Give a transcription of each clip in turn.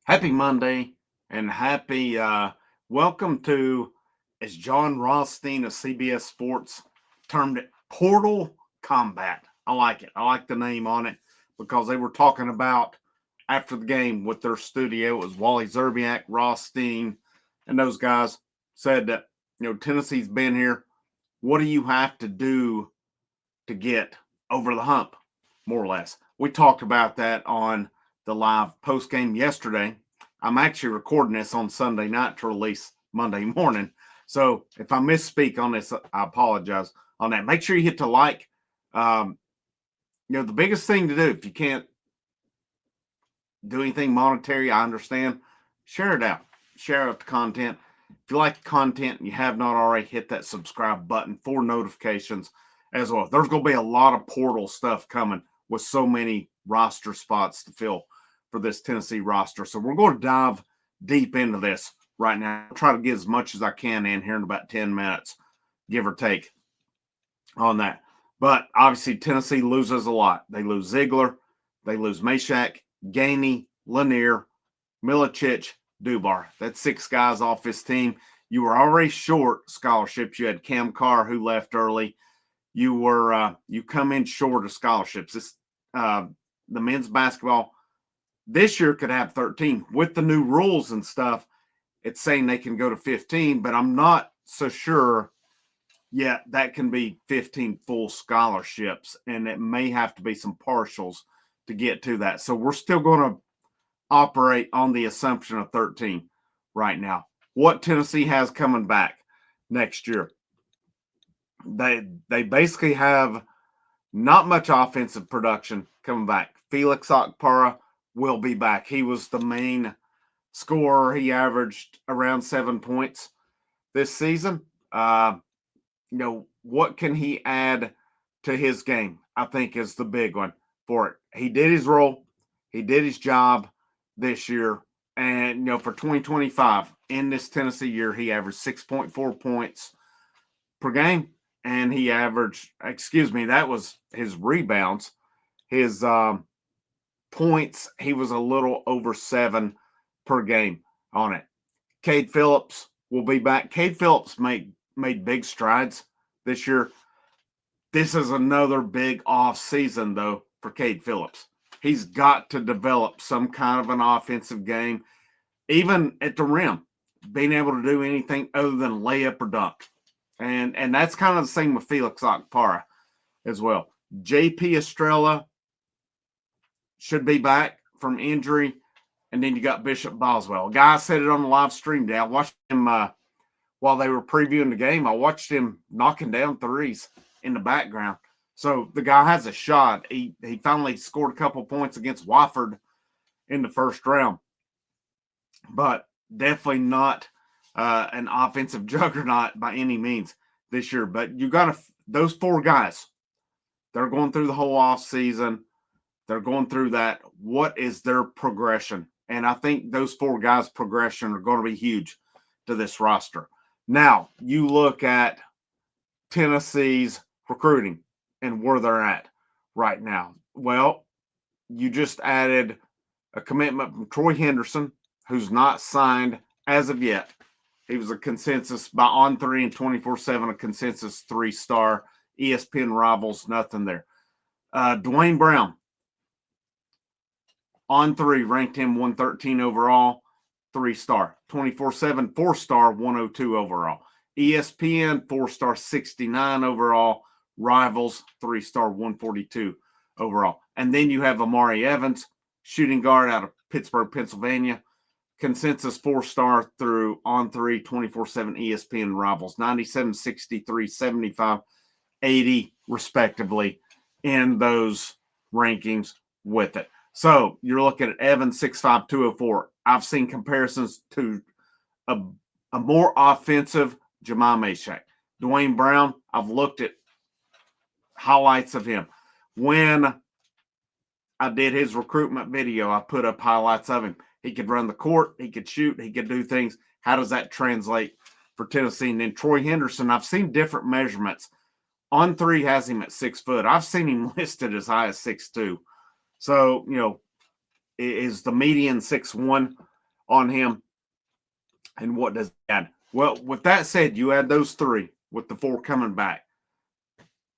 Happy Monday and happy welcome to, as John Rothstein of CBS Sports termed it, Portal Combat. I like it. I like the name on it because they were talking about after the game with their studio. It was Wally Zerbiak, Rothstein, and those guys said that, Tennessee's been here. What do you have to do to get over the hump, more or less? We talked about that on the live post game yesterday. I'm actually recording this on Sunday night to release Monday morning. So if I misspeak on this, I apologize on that. Make sure you hit the like. The biggest thing to do, if you can't do anything monetary, I understand, share it out. Share out the content. If you like the content and you have not already, hit that subscribe button for notifications as well. There's going to be a lot of portal stuff coming with so many roster spots to fill for this Tennessee roster. So we're going to dive deep into this right now. I'll try to get as much as I can in here in about 10 minutes, give or take, on that. But obviously, Tennessee loses a lot. They lose Ziegler, they lose Meshack, Gainey, Lanier, Milicic, Dubar. That's 6 guys off his team. You were already short scholarships. You had Cam Carr, who left early. You come in short of scholarships. This the men's basketball this year could have 13 with the new rules and stuff. It's saying they can go to 15, but I'm not so sure yet that can be 15 full scholarships, and it may have to be some partials to get to that. So we're still going to operate on the assumption of 13 right now. What Tennessee has coming back next year? They basically have not much offensive production coming back. Felix Okpara will be back. He was the main scorer. He averaged around 7 points this season. What can he add to his game, I think, is the big one for it. He did his role. He did his job this year. And, for 2025, in this Tennessee year, he averaged 6.4 points per game. And he averaged, that was his rebounds. His points, he was a little over 7 per game on it. Cade Phillips will be back. Cade Phillips made big strides this year. This is another big off season, though, for Cade Phillips. He's got to develop some kind of an offensive game, even at the rim, being able to do anything other than layup or dunk. And that's kind of the same with Felix Okpara as well. JP Estrella should be back from injury. And then you got Bishop Boswell. A guy said it on the live stream today. I watched him while they were previewing the game. I watched him knocking down threes in the background. So the guy has a shot. He finally scored a couple points against Wofford in the first round. But definitely not an offensive juggernaut by any means this year. But you got those 4 guys. They're going through the whole off season. They're going through that. What is their progression? And I think those 4 guys' progression are going to be huge to this roster. Now, you look at Tennessee's recruiting and where they're at right now. Well, you just added a commitment from Troy Henderson, who's not signed as of yet. He was a consensus by On3 and 24/7, a consensus 3-star. ESPN Rivals, nothing there. Dwayne Brown, On3 ranked him 113 overall, 3-star. 24/7, 4-star, 102 overall. ESPN, 4-star, 69 overall. Rivals, 3-star, 142 overall. And then you have Amari Evans, shooting guard out of Pittsburgh, Pennsylvania. Consensus 4-star through On3, 24/7, ESPN Rivals. 97, 63, 75, 80, respectively, in those rankings with it. So you're looking at Evans, 6'5", 204. I've seen comparisons to a more offensive Jemai Meshack. Dwayne Brown, I've looked at highlights of him. When I did his recruitment video, I put up highlights of him. He could run the court. He could shoot. He could do things. How does that translate for Tennessee? And then Troy Henderson, I've seen different measurements. On3 has him at 6 foot. I've seen him listed as high as 6'2". So, is the median 6'1"? on him. And what does he add? Well, with that said, you add those 3 with the 4 coming back.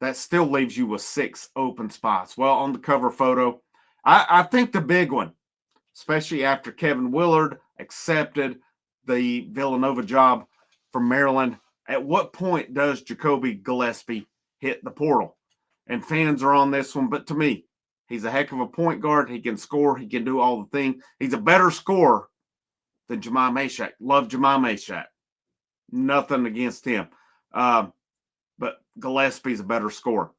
That still leaves you with 6 open spots. Well, on the cover photo, I think the big one, especially after Kevin Willard accepted the Villanova job from Maryland, at what point does Jacoby Gillespie hit the portal? And fans are on this one, but to me, he's a heck of a point guard. He can score. He can do all the things. He's a better scorer than Jemai Mashack. Love Jemai Mashack. Nothing against him. But Gillespie's a better scorer.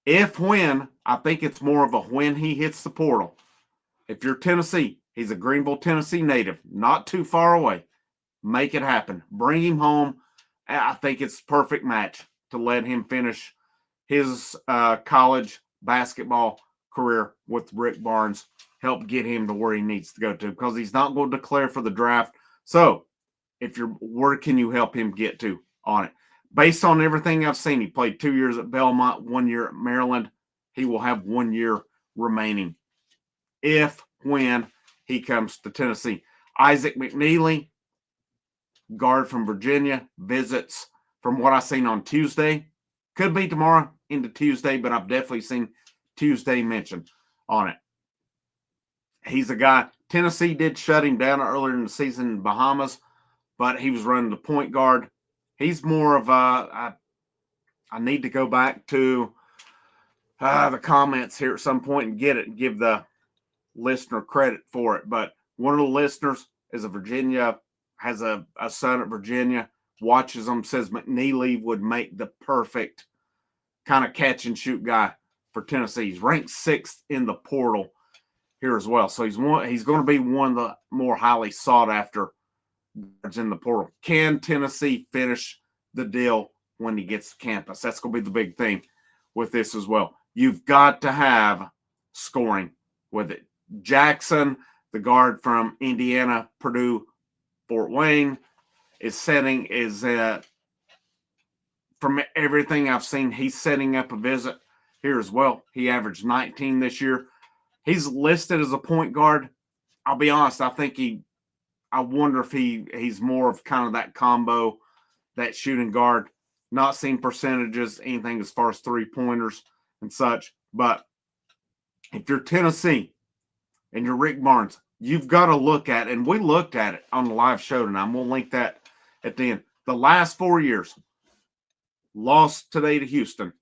When, I think it's more of a when he hits the portal. If you're Tennessee, he's a Greenville, Tennessee native, not too far away. Make it happen. Bring him home. I think it's the perfect match to let him finish his college basketball career with Rick Barnes. Help get him to where he needs to go to, because he's not going to declare for the draft. So, where can you help him get to on it? Based on everything I've seen, he played 2 years at Belmont, 1 year at Maryland. He will have 1 year remaining when he comes to Tennessee. Isaac McNeely, guard from Virginia, visits from what I've seen on Tuesday. Could be tomorrow into Tuesday, but I've definitely seen Tuesday mentioned on it. He's a guy, Tennessee did shut him down earlier in the season in Bahamas, but he was running the point guard. He's more of I need to go back to the comments here at some point and get it and give the listener credit for it. But one of the listeners is has a son at Virginia, watches them, says McNeely would make the perfect kind of catch and shoot guy for Tennessee. He's ranked 6th in the portal here as well. So he's going to be one of the more highly sought after guards in the portal. Can Tennessee finish the deal when he gets to campus? That's going to be the big thing with this as well. You've got to have scoring with it. Jackson, the guard from Indiana, Purdue, Fort Wayne, from everything I've seen, he's setting up a visit here as well. He averaged 19 this year. He's listed as a point guard. I'll be honest, I wonder if he's more of kind of that combo, that shooting guard. Not seeing percentages, anything as far as 3-pointers and such. But if you're Tennessee and you're Rick Barnes, you've got to look at, and we looked at it on the live show tonight. We'll link that at the end. The last 4 years, lost today to Houston.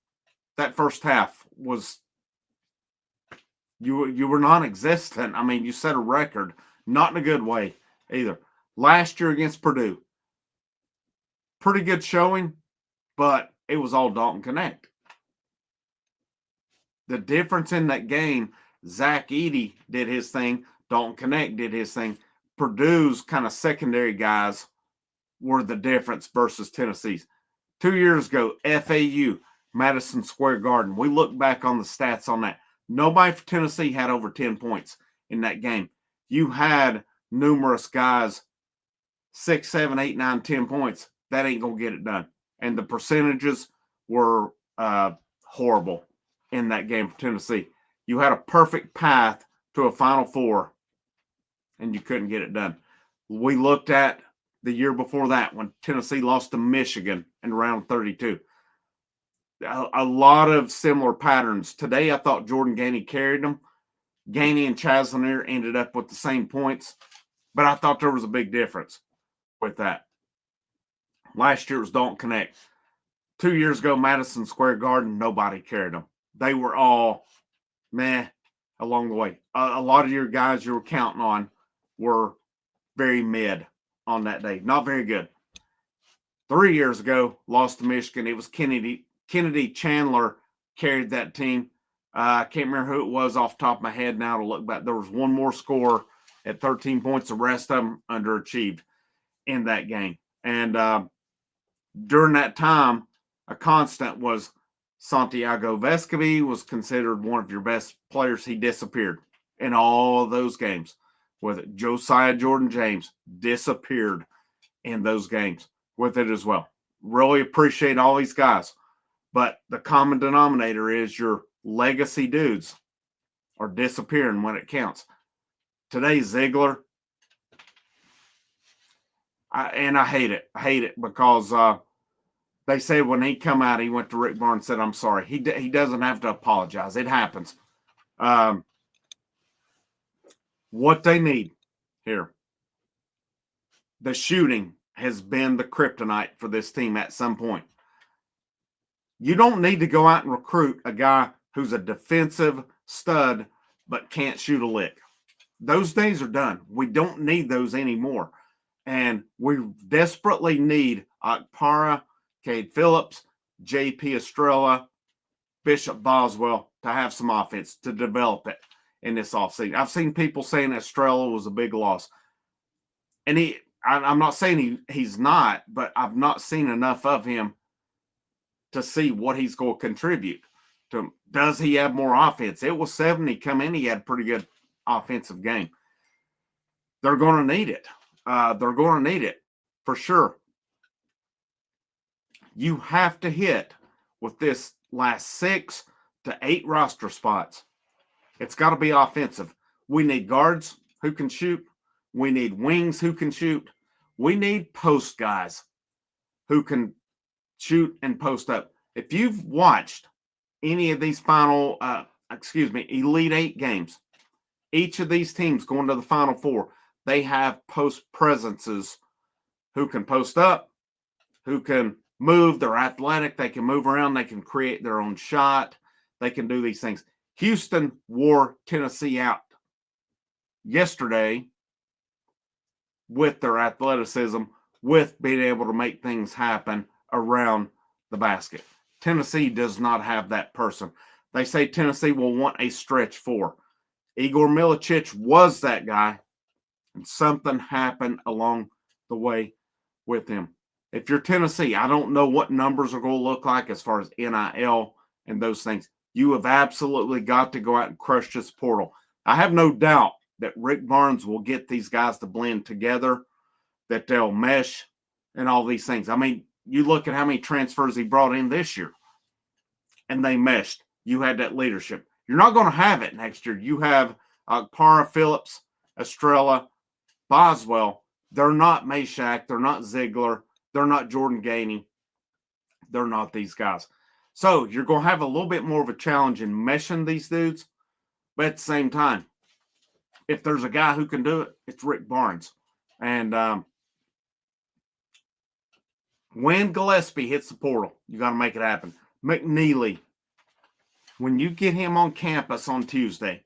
That first half was you were non-existent. I mean, you set a record, not in a good way either. Last year against Purdue, pretty good showing, but it was all Dalton Connect. The difference in that game, Zach Edey did his thing, Dalton Connect did his thing. Purdue's kind of secondary guys were the difference versus Tennessee's. 2 years ago, FAU, Madison Square Garden. We look back on the stats on that. Nobody for Tennessee had over 10 points in that game. You had numerous guys, 6, 7, 8, 9, 10 points. That ain't going to get it done. And the percentages were horrible in that game for Tennessee. You had a perfect path to a Final Four, and you couldn't get it done. We looked at the year before that when Tennessee lost to Michigan in round 32. A lot of similar patterns. Today, I thought Jordan Gainey carried them. Gainey and Chaz Lanier ended up with the same points, but I thought there was a big difference with that. Last year it was Dalton Connect. 2 years ago, Madison Square Garden, nobody carried them. They were all meh along the way. A lot of your guys you were counting on were very mid on that day. Not very good. 3 years ago, lost to Michigan. It was Kennedy Chandler carried that team. I can't remember who it was off the top of my head now to look back. There was one more score at 13 points. The rest of them underachieved in that game. And during that time, a constant was Santiago Vescovi was considered one of your best players. He disappeared in all of those games. With it, Josiah Jordan-James disappeared in those games with it as well. Really appreciate all these guys. But the common denominator is your legacy dudes are disappearing when it counts. Today, Ziegler, I hate it. I hate it because they say when he come out, he went to Rick Barnes and said, "I'm sorry." He doesn't have to apologize. It happens. Um, what they need here, the shooting has been the kryptonite for this team at some point. You don't need to go out and recruit a guy who's a defensive stud but can't shoot a lick. Those days are done. We don't need those anymore. And we desperately need Akpara, Cade Phillips, JP Estrella, Bishop Boswell to have some offense, to develop it in this offseason. I've seen people saying Estrella was a big loss. And I'm not saying he's not, but I've not seen enough of him to see what he's going to contribute to him. Does he have more offense? It was 70 come in. He had a pretty good offensive game. They're going to need it. They're going to need it for sure. You have to hit with this last 6 to 8 roster spots. It's got to be offensive. We need guards who can shoot. We need wings who can shoot. We need post guys who can shoot and post up. If you've watched any of these Elite 8 games, each of these teams going to the Final Four, they have post presences who can post up, who can move. They're athletic. They can move around. They can create their own shot. They can do these things. Houston wore Tennessee out yesterday with their athleticism, with being able to make things happen around the basket. Tennessee does not have that person. They say Tennessee will want a stretch 4. Igor Milicic was that guy, and something happened along the way with him. If you're Tennessee, I don't know what numbers are going to look like as far as NIL and those things. You have absolutely got to go out and crush this portal. I have no doubt that Rick Barnes will get these guys to blend together, that they'll mesh and all these things. I mean, you look at how many transfers he brought in this year, and they meshed. You had that leadership. You're not going to have it next year. You have Para, Phillips, Estrella, Boswell. They're not Meshack. They're not Ziegler. They're not Jordan Gainey. They're not these guys. So you're going to have a little bit more of a challenge in meshing these dudes. But at the same time, if there's a guy who can do it, it's Rick Barnes. And when Gillespie hits the portal, you got to make it happen. McNeely, when you get him on campus on Tuesday,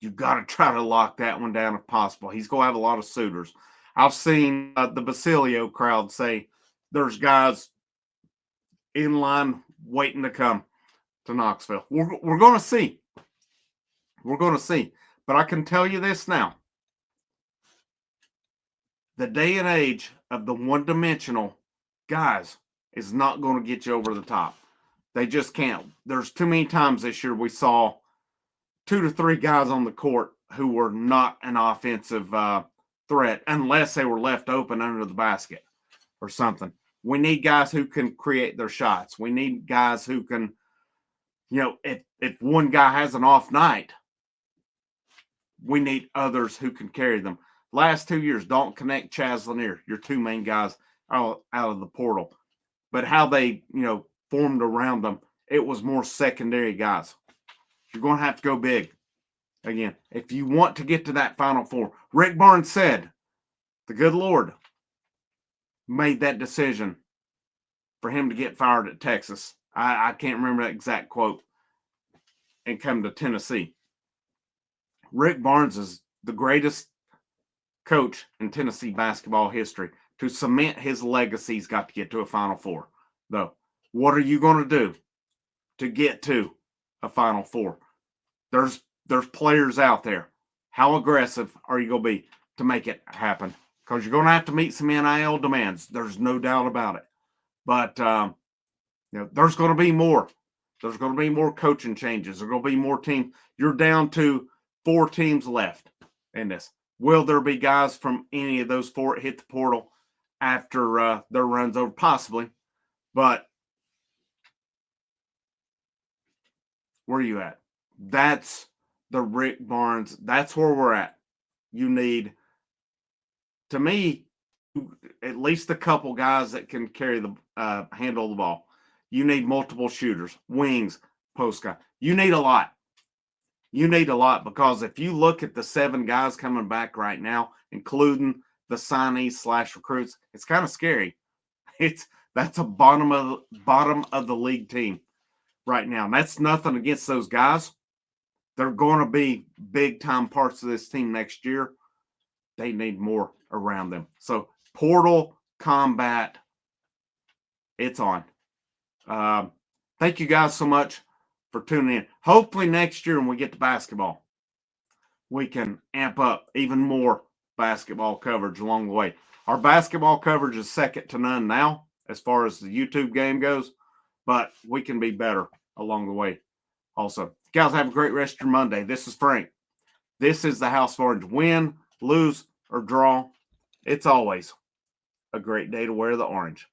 you got to try to lock that one down if possible. He's going to have a lot of suitors. I've seen the Basilio crowd say there's guys in line waiting to come to Knoxville. We're going to see. We're going to see. But I can tell you this now. The day and age of the one-dimensional guys is not going to get you over the top. They just can't. There's too many times this year we saw 2 to 3 guys on the court who were not an offensive threat unless they were left open under the basket or something. We need guys who can create their shots. We need guys who can, if one guy has an off night, we need others who can carry them. Last 2 years, Dalton Connect, Chaz Lanier, your 2 main guys out of the portal. But how they, formed around them, it was more secondary guys. You're going to have to go big again. If you want to get to that Final Four, Rick Barnes said, the good Lord made that decision for him to get fired at Texas. I can't remember that exact quote, and come to Tennessee. Rick Barnes is the greatest coach in Tennessee basketball history. To cement his legacy, he's got to get to a Final Four, though. What are you going to do to get to a Final Four? There's players out there. How aggressive are you going to be to make it happen? Because you're going to have to meet some NIL demands. There's no doubt about it. But there's going to be more. There's going to be more coaching changes. There's going to be more teams. You're down to 4 teams left in this. Will there be guys from any of those 4 hit the portal after their run's over? Possibly. But where are you at? That's the Rick Barnes. That's where we're at. You need, to me, at least a couple guys that can carry the handle the ball. You need multiple shooters, wings, post guy. You need a lot. You need a lot because if you look at the 7 guys coming back right now, including the signees / recruits, it's kind of scary. That's a bottom of the league team right now. And that's nothing against those guys. They're going to be big time parts of this team next year. They need more around them. So portal combat, it's on. Thank you guys so much for tuning in. Hopefully next year when we get to basketball, we can amp up even more basketball coverage along the way. Our basketball coverage is second to none now as far as the YouTube game goes, but we can be better along the way also. Guys, have a great rest of your Monday. This is Frank. This is the House of Orange. Win, lose, or draw, it's always a great day to wear the orange.